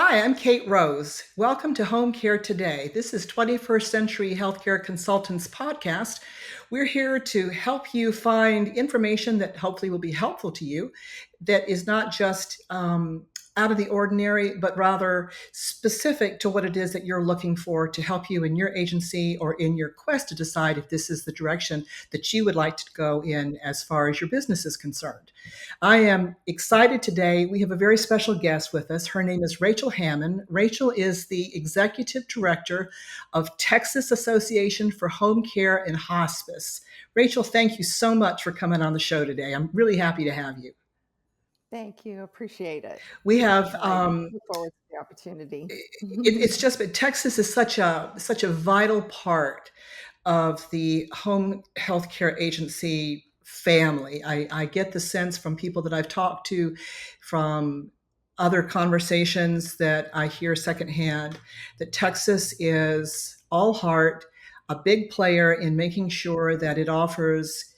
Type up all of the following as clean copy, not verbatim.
Hi, I'm Kate Rose. Welcome to Home Care Today. This is 21st Century Healthcare Consultants podcast. We're here to help you find information that hopefully will be helpful to you, that is not just out of the ordinary, but rather specific to what it is that you're looking for to help you in your agency or in your quest to decide if this is the direction that you would like to go in as far as your business is concerned. I am excited today. We have a very special guest with us. Her name is Rachel Hammon. Rachel is the Executive Director of Texas Association for Home Care and Hospice. Rachel, thank you so much for coming on the show today. I'm really happy to have you. Thank you. Appreciate it. We have I look forward to the opportunity. it's just but Texas is such a vital part of the home healthcare agency family. I get the sense from people that I've talked to, from other conversations that I hear secondhand, that Texas is all heart, a big player in making sure that it offers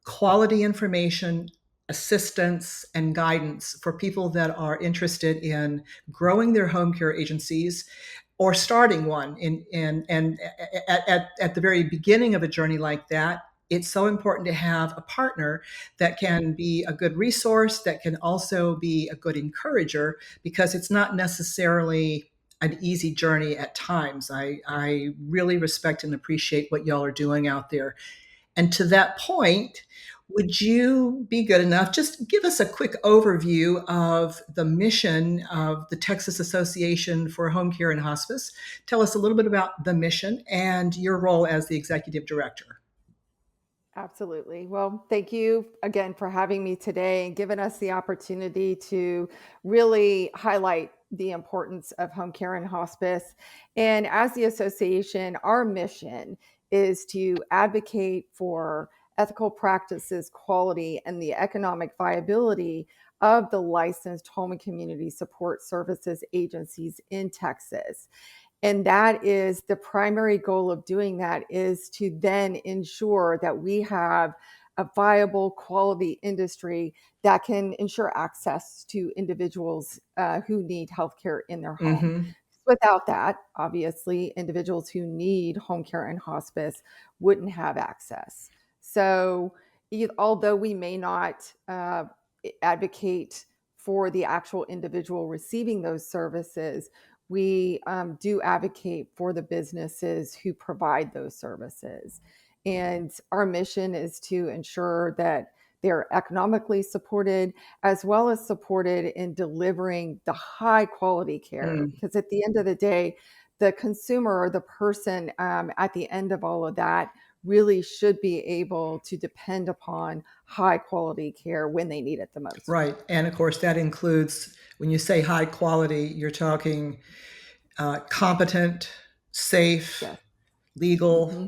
quality information, assistance, and guidance for people that are interested in growing their home care agencies or starting one. And at the very beginning of a journey like that, it's so important to have a partner that can be a good resource, that can also be a good encourager, because it's not necessarily an easy journey at times. I really respect and appreciate what y'all are doing out there. And to that point, would you be good enough? Just give us a quick overview of the mission of the Texas Association for Home Care and Hospice. Tell us a little bit about the mission and your role as the executive director. Absolutely. Well, thank you again for having me today and giving us the opportunity to really highlight the importance of home care and hospice. And as the association, our mission is to advocate for ethical practices, quality, and the economic viability of the licensed home and community support services agencies in Texas. And that is the primary goal of doing that, is to then ensure that we have a viable quality industry that can ensure access to individuals who need healthcare in their home. Mm-hmm. Without that, obviously, individuals who need home care and hospice wouldn't have access. So, although we may not advocate for the actual individual receiving those services, we do advocate for the businesses who provide those services. And our mission is to ensure that they're economically supported, as well as supported in delivering the high quality care. Mm. Because at the end of the day, the consumer or the person at the end of all of that really should be able to depend upon high quality care when they need it the most. Right. And of course, that includes, when you say high quality, you're talking competent, safe, Yes. legal, Hmm.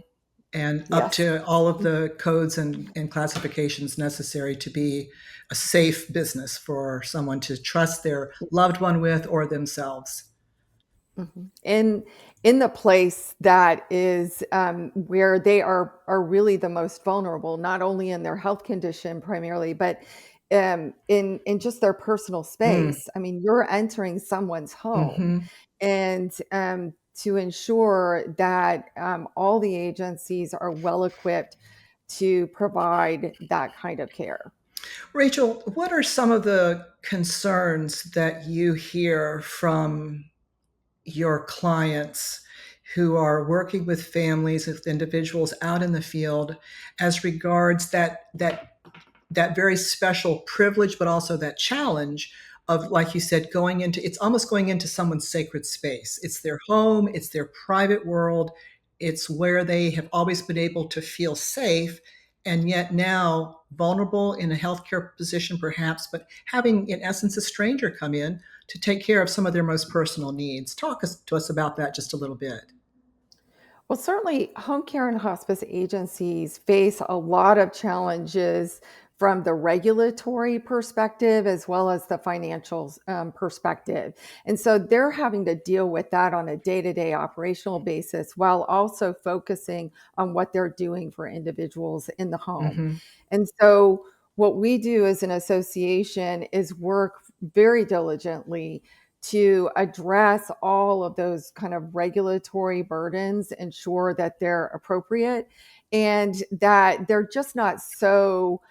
and up Yes. to all of the codes and classifications necessary to be a safe business for someone to trust their loved one with or themselves. Mhm. In the place that is where they are really the most vulnerable, not only in their health condition primarily, but in just their personal Mm. space. I mean, you're entering someone's home, Hmm. and to ensure that all the agencies are well equipped to provide that kind of care. Rachel, what are some of the concerns that you hear from your clients who are working with families, with individuals out in the field, as regards that very special privilege, but also that challenge of, like you said, going into, it's almost going into someone's sacred space. It's their home, it's their private world, it's where they have always been able to feel safe, and yet now vulnerable in a healthcare position, perhaps, but having, in essence, a stranger come in to take care of some of their most personal needs. To us about that just a little bit. Well, certainly, home care and hospice agencies face a lot of challenges from the regulatory perspective as well as the financial perspective. And so they're having to deal with that on a day to day operational basis while also focusing on what they're doing for individuals in the home. Hmm. And so, what we do as an association is work very diligently to address all of those kind of regulatory burdens, ensure that they're appropriate and that they're just not so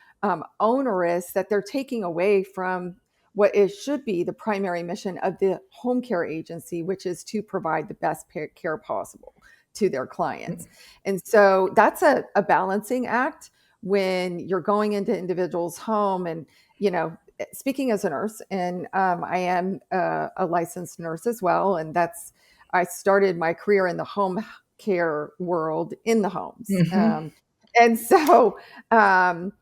onerous that they're taking away from what it should be the primary mission of the home care agency, which is to provide the best care possible to their clients. And so that's a balancing act when you're going into individuals' home. And, speaking as a nurse, and I am a licensed nurse as well. And I started my career in the home care world in the homes. Mm-hmm. And so, um,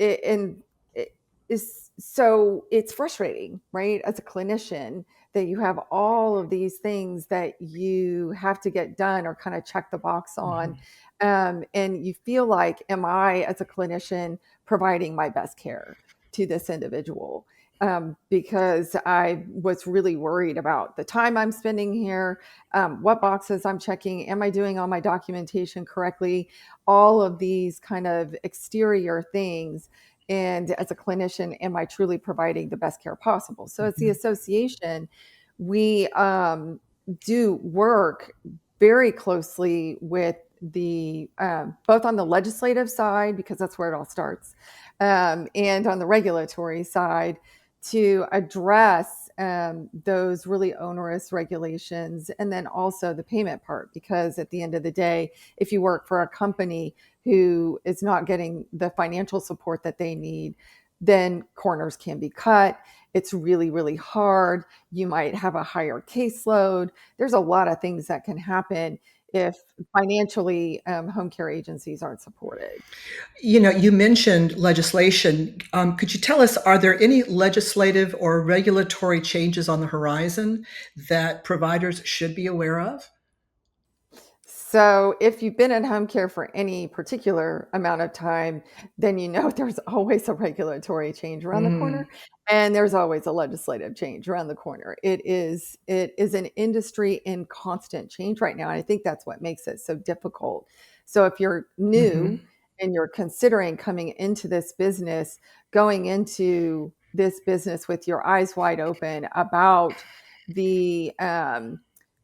and it is so it's frustrating, right? As a clinician, that you have all of these things that you have to get done or kind of check the box on. And you feel like, am I, as a clinician, providing my best care to this individual? Because I was really worried about the time I'm spending here, what boxes I'm checking, am I doing all my documentation correctly, all of these kind of exterior things. And as a clinician, am I truly providing the best care possible? So, as the association, we do work very closely with the both on the legislative side, because that's where it all starts, and on the regulatory side to address those really onerous regulations, and then also the payment part, because at the end of the day, if you work for a company who is not getting the financial support that they need, then corners can be cut. It's really, really hard. You might have a higher caseload. There's a lot of things that can happen if financially home care agencies aren't supported. You mentioned legislation. Could you tell us, are there any legislative or regulatory changes on the horizon that providers should be aware of? So, if you've been in home care for any particular amount of time, then there's always a regulatory change around the Mm, corner, and there's always a legislative change around the corner. It is an industry in constant change right now, and I think that's what makes it so difficult. So, if you're new mhm, and you're considering coming into this business, going into this business with your eyes wide open about the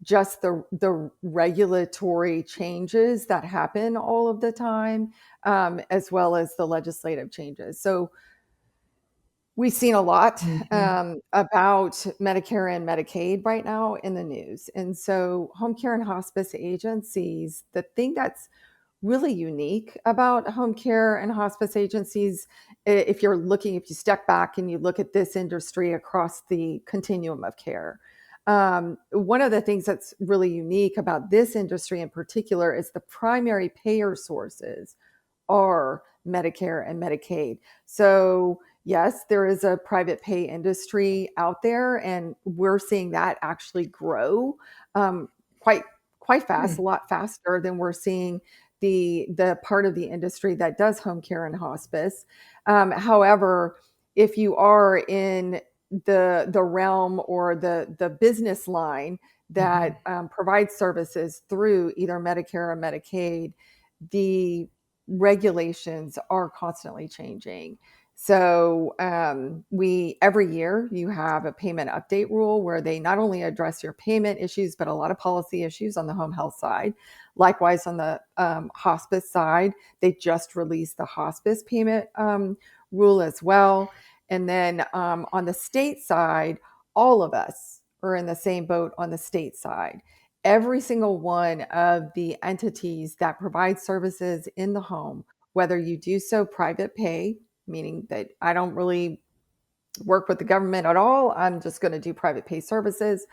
just the regulatory changes that happen all of the time, as well as the legislative changes. So we've seen a lot mhm, about Medicare and Medicaid right now in the news. And so home care and hospice agencies, the thing that's really unique about home care and hospice agencies, if you step back and you look at this industry across the continuum of care, one of the things that's really unique about this industry in particular is the primary payer sources are Medicare and Medicaid. So, yes, there is a private pay industry out there, and we're seeing that actually grow um, quite quite fast, a mm, lot faster than we're seeing the part of the industry that does home care and hospice. However, if you are in the realm or the business line mhm. that provides services through either Medicare or Medicaid, the regulations are constantly changing. So we every year you have a payment update rule where they not only address your payment issues, but a lot of policy issues on the home health side. Likewise, on the hospice side, they just released the hospice payment rule as well. And then on the state side, all of us are in the same boat on the state side. Every single one of the entities that provide services in the home, whether you do so private pay, meaning that I don't really work with the government at all, I'm just going to do private pay services,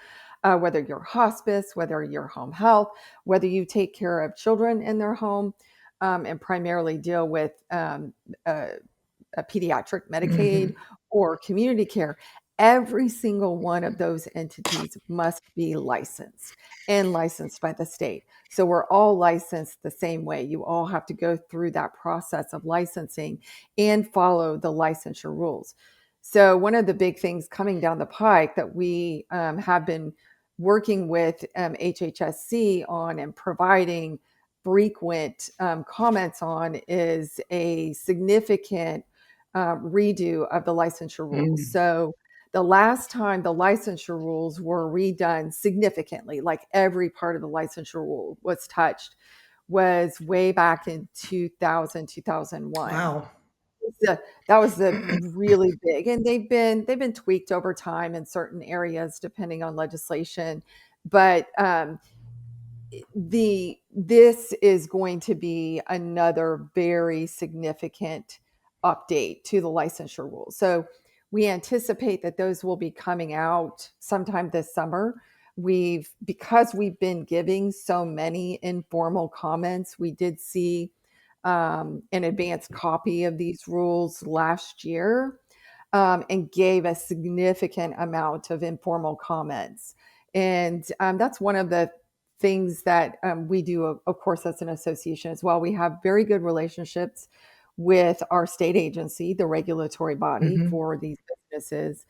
whether you're hospice, whether you're home health, whether you take care of children in their home, and primarily deal with uh, a pediatric Medicaid Mhm. or community care, every single one of those entities must be licensed and licensed by the state. So we're all licensed the same way. You all have to go through that process of licensing and follow the licensure rules. So one of the big things coming down the pike that we have been working with HHSC on and providing frequent comments on is a significant redo of the licensure rules. Mm. So The last time the licensure rules were redone significantly, like every part of the licensure rule was touched, was way back in 2000, 2001. Wow. The that was the really big, and they've been tweaked over time in certain areas depending on legislation, but, this is going to be another very significant update to the licensure rules. So we anticipate that those will be coming out sometime this summer. Because we've been giving so many informal comments, we did see an advanced copy of these rules last year, and gave a significant amount of informal comments. And that's one of the things that we do, of course, as an association as well. We have very good relationships with our state agency, the regulatory body Hmm. for these businesses.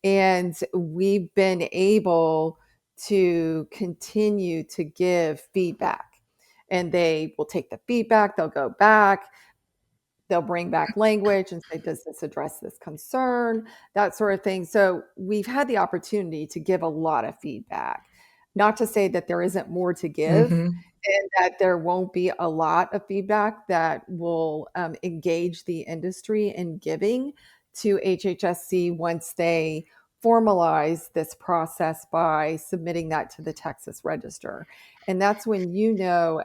And we've been able to continue to give feedback. And they will take the feedback, they'll go back, they'll bring back language and say, does this address this concern? That sort of thing. So we've had the opportunity to give a lot of feedback. Not to say that there isn't more to give Hmm. and that there won't be a lot of feedback that will engage the industry in giving to HHSC once they formalize this process by submitting that to the Texas Register. And that's when,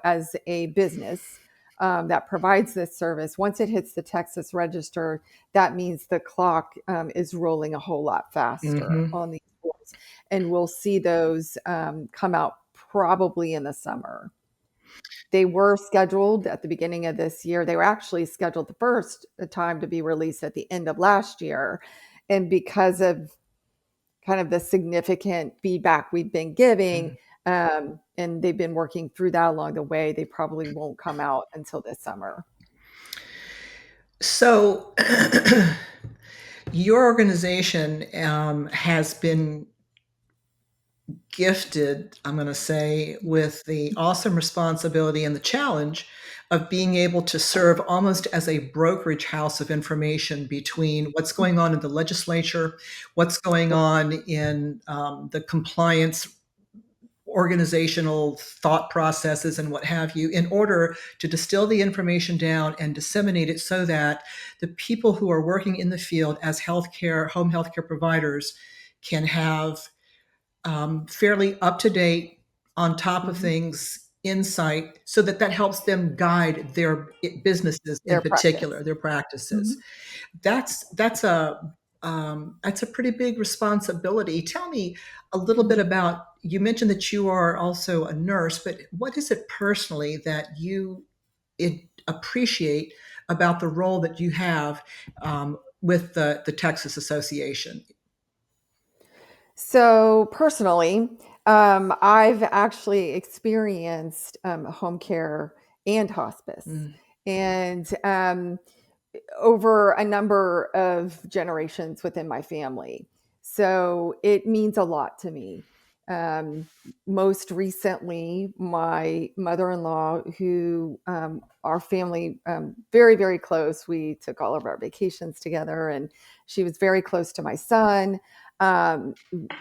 as a business, that provides this service, once it hits the Texas Register, that means the clock is rolling a whole lot faster Hmm. on these rules. And we'll see those come out probably in the summer. They were scheduled at the beginning of this year. They were actually scheduled the first time to be released at the end of last year. And because of kind of the significant feedback we've been giving, and they've been working through that along the way, they probably won't come out until this summer. So, your organization has been gifted, I'm going to say, with the awesome responsibility and the challenge of being able to serve almost as a brokerage house of information between what's going on in the legislature, what's going Yep. on in the compliance organizational thought processes and what have you, in order to distill the information down and disseminate it so that the people who are working in the field as healthcare, home healthcare providers can have fairly up to date, on top of Mhm. things insight, so that that helps them guide their businesses in Their particular, practice. their practices. Mhm. That's a pretty big responsibility. Tell me a little bit Mhm. about. You mentioned that you are also a nurse, but what is it personally that appreciate about the role that you have with the Texas Association? So personally, I've actually experienced home care and hospice, Mm, and over a number of generations within my family. So it means a lot to me. Um, Most recently, my mother in law, who our family, very, very close, we took all of our vacations together, and she was very close to my son. Um,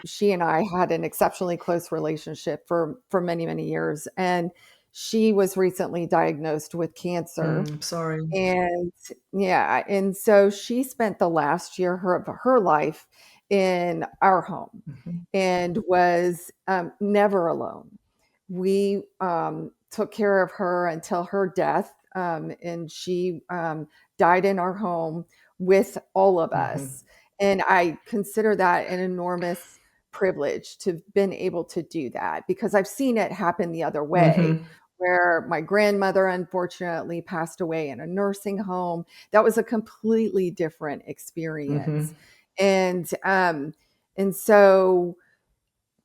she and I had an exceptionally close relationship for many, many years. And she was recently diagnosed with cancer, sorry. and yeah, and so she spent the last year of her life in our home Mhm, and was never alone. We took care of her until her death, and she died in our home with all of mhm, us. And I consider that an enormous privilege to have been able to do that, because I've seen it happen the other way, mhm, where my grandmother unfortunately passed away in a nursing home. That was a completely different experience. mhm, And so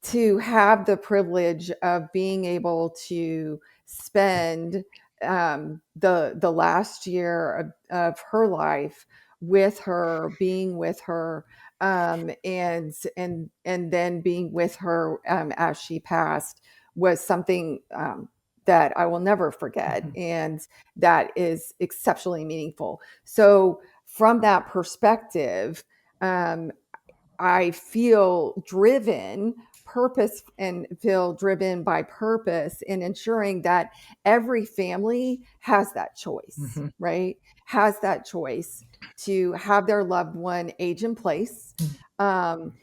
to have the privilege of being able to spend the last year of her life with her, being with her, and then being with her as she passed, was something that I will never forget, mhm. and that is exceptionally meaningful. So from that perspective, um, I feel driven purpose and feel driven by purpose in ensuring that every family has that choice, Mhm. right? Has that choice to have their loved one age in place. Um,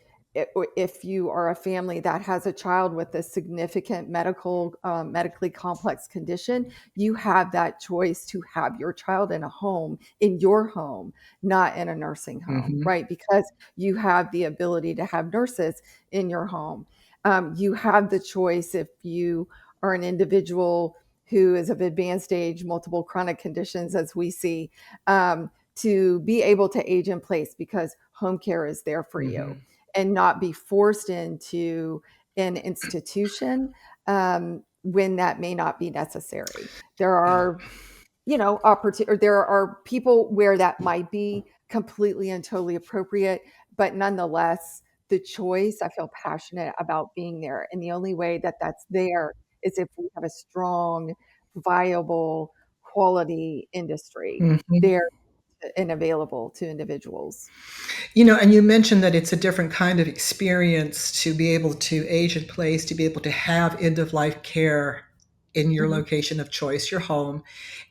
if you are a family that has a child with a significant medically complex condition, you have that choice to have your child in a home, in your home, not in a nursing home, Mhm. right? Because you have the ability to have nurses in your home. You have the choice if you are an individual who is of advanced age, multiple chronic conditions, as we see, to be able to age in place because home care is there for you Mhm. and not be forced into an institution when that may not be necessary. There Yeah. are or there are people where that might be completely and totally appropriate, but nonetheless, the choice, I feel passionate about being there. And the only way that that's there is if we have a strong, viable, quality industry Mhm. there and available to individuals. And you mentioned that it's a different kind of experience to be able to age in place, to be able to have end of life care in your Mhm. location of choice, your home.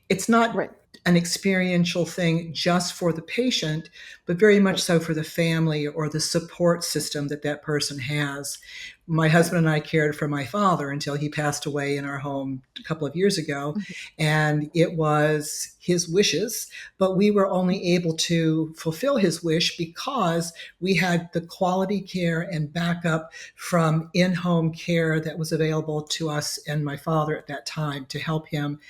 It's not Right, an experiential thing just for the patient, but very much right, so for the family or the support system that that person has. My right. husband and I cared for my father until he passed away in our home a couple of years ago. Mhm, And it was his wishes, but we were only able to fulfill his wish because we had the quality care and backup from in home care that was available to us and my father at that time to help him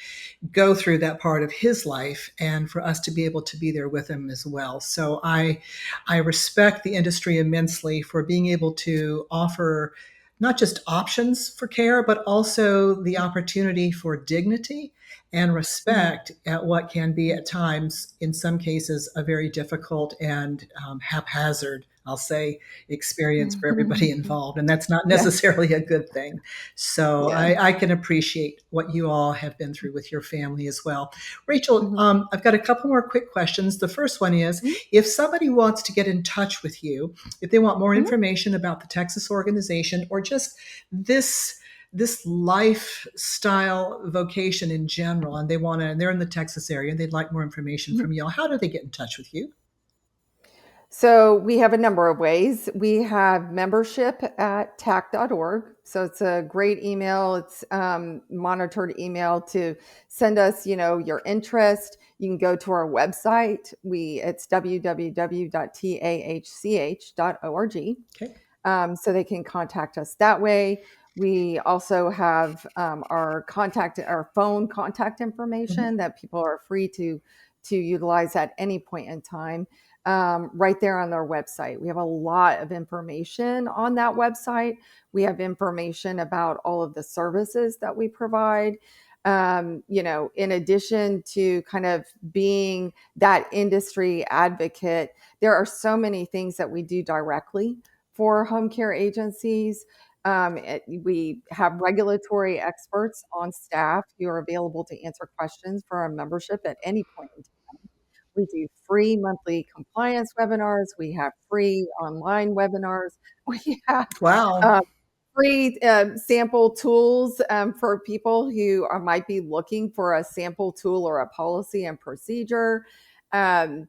go through that part of his life and for us to be able to be there with him as well. So I respect the industry immensely for being able to offer not just options for care, but also the opportunity for dignity and mhm, respect at what can be mhm. at times, in some cases, a very difficult and haphazard, I'll say, experience for everybody involved. And that's not Yeah, necessarily a good thing. So yeah. I can appreciate what you all have been through with your family as well. Rachel, Mhm, I've got a couple more quick questions. The first one is mhm, if somebody wants to get in touch with you, if they want more mhm, information about the Texas organization or just this lifestyle vocation in general, and they're in the Texas area and they'd like more information mhm. from you all, how do they get in touch with you? So we have a number of ways. We have membership at tac.org. So it's a great email. It's monitored email to send us, your interest. You can go to our website. It's www.tahch.org. Okay. So they can contact us that way. We also have our phone contact Mhm. information that people are free to utilize at any point in time. Right there on our website, we have a lot of information on that website. We have information about all of the services that we provide. In addition to kind of being that industry advocate, there are so many things that we do directly for home care agencies. We have regulatory experts on staff who are available to answer questions for our membership at any point in time. We do free monthly compliance webinars. We have free online webinars. We have Wow. uh, free sample tools for people who might be looking for a sample tool or a policy and procedure. Um,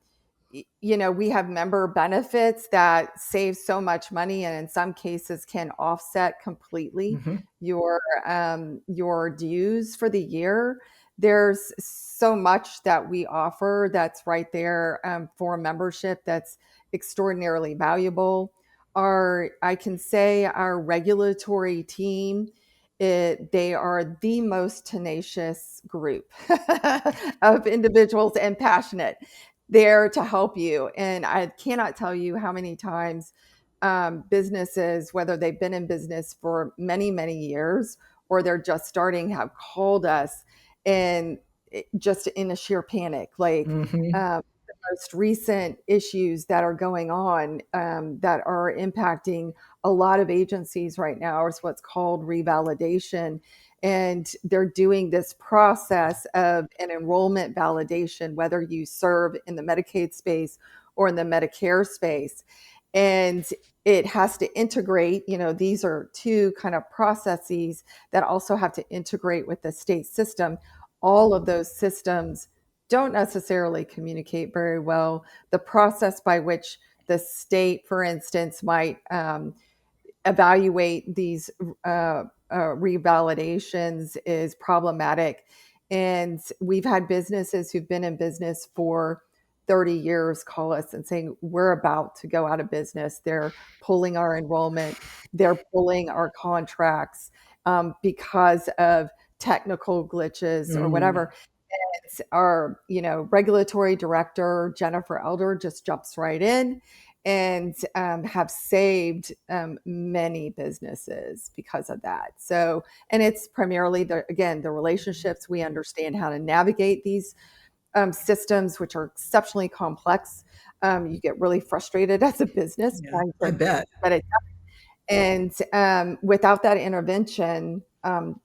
we have member benefits that save so much money and in some cases can offset completely Mhm. your dues for the year. There's so much that we offer that's right there for membership that's extraordinarily valuable. I can say our regulatory team, they are the most tenacious group of individuals and passionate there to help you. And I cannot tell you how many times businesses, whether they've been in business for many, many years or they're just starting, have called us and just in a sheer panic, like Mhm. the most recent issues that are going on that are impacting a lot of agencies right now is what's called revalidation. And they're doing this process of an enrollment validation, whether you serve in the Medicaid space or in the Medicare space. And it has to integrate, these are two kind of processes that also have to integrate with the state system. All of those systems don't necessarily communicate very well. The process by which the state, for instance, might evaluate these revalidations is problematic. And we've had businesses who've been in business for 30 years call us and saying, we're about to go out of business. They're pulling our enrollment, they're pulling our contracts because of technical glitches or Mm. whatever. Our regulatory director Jennifer Elder just jumps right in and have saved many businesses because of that. So, and it's primarily the relationships. We understand how to navigate these systems, which are exceptionally complex. You get really frustrated as a business Yeah, trying I to bet. get it. And without that intervention,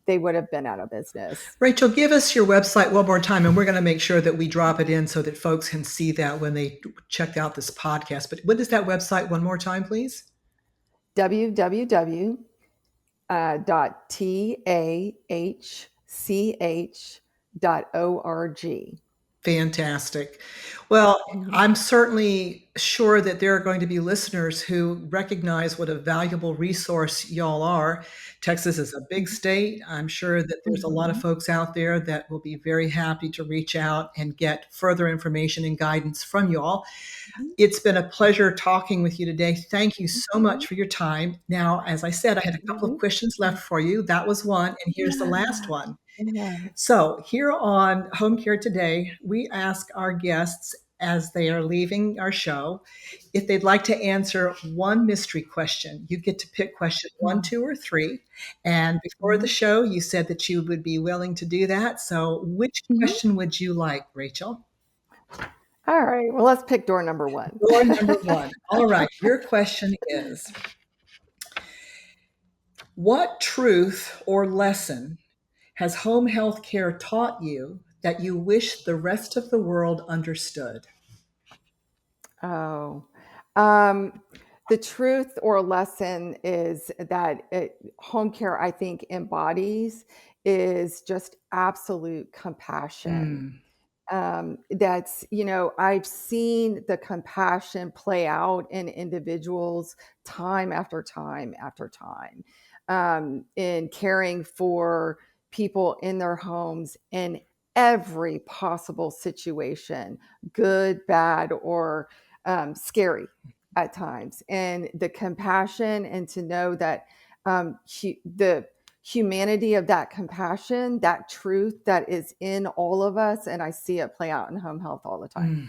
they would have been out of business. Rachel, give us your website one more time, and we're going to make sure that we drop it in so that folks can see that when they check out this podcast. But what is that website one more time, please? www tahch.org. Fantastic. Well, Mhm. I'm certainly sure that there are going to be listeners who recognize what a valuable resource y'all are. Texas is a big Mhm. state. I'm sure that there's a lot of Mhm. folks out there that will be very happy to reach out and get further information and guidance from y'all. It's been a pleasure talking with you today. Thank you so much Mhm. for your time. Now, as I said, I had a couple of Mhm. questions left for you. That was one, and here's the last Yeah. one. Yes. So, here on Home Care Today, we ask our guests as they are leaving our show if they'd like to answer one mystery question. You get to pick question one, Mhm. two, or three. And before the Mhm. show, you said that you would be willing to do that. So, which Mhm. question would you like, Rachel? All right. Well, let's pick door number one. Door number one. All right. Your question is: what truth or lesson has home health care taught you that you wish the rest of the world understood? Oh, um, the truth or lesson is that home care, I think, embodies is just absolute compassion. Mm. That's, I've seen the compassion play out in individuals time after time after time, in caring for people in their homes in every possible situation, good, bad, or scary at times. And the compassion, and to know that the humanity of that compassion, that truth that is in all of us. And I see it play out in home health all the time. Mm.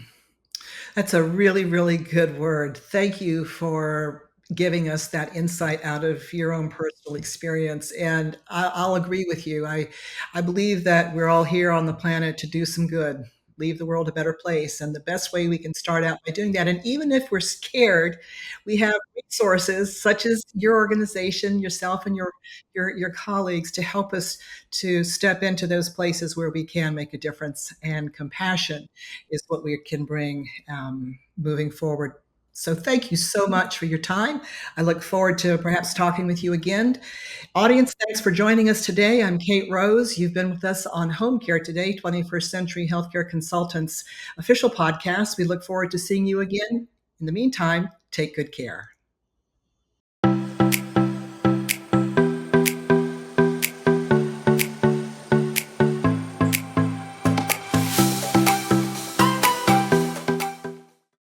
That's a really, really good word. Thank you for giving us that insight out of your own personal experience. And I'll agree with you. I believe that we're all here on the planet to do some good, leave the world a better place. And the best way we can start out by doing that, and even if we're scared, we have resources such as your organization, yourself, and your colleagues to help us to step into those places where we can make a difference. And compassion is what we can bring moving forward. So thank you so much for your time. I look forward to perhaps talking with you again. Audience, thanks for joining us today. I'm Kate Rose. You've been with us on Home Care Today, 21st Century Healthcare Consultants official podcast. We look forward to seeing you again. In the meantime, take good care.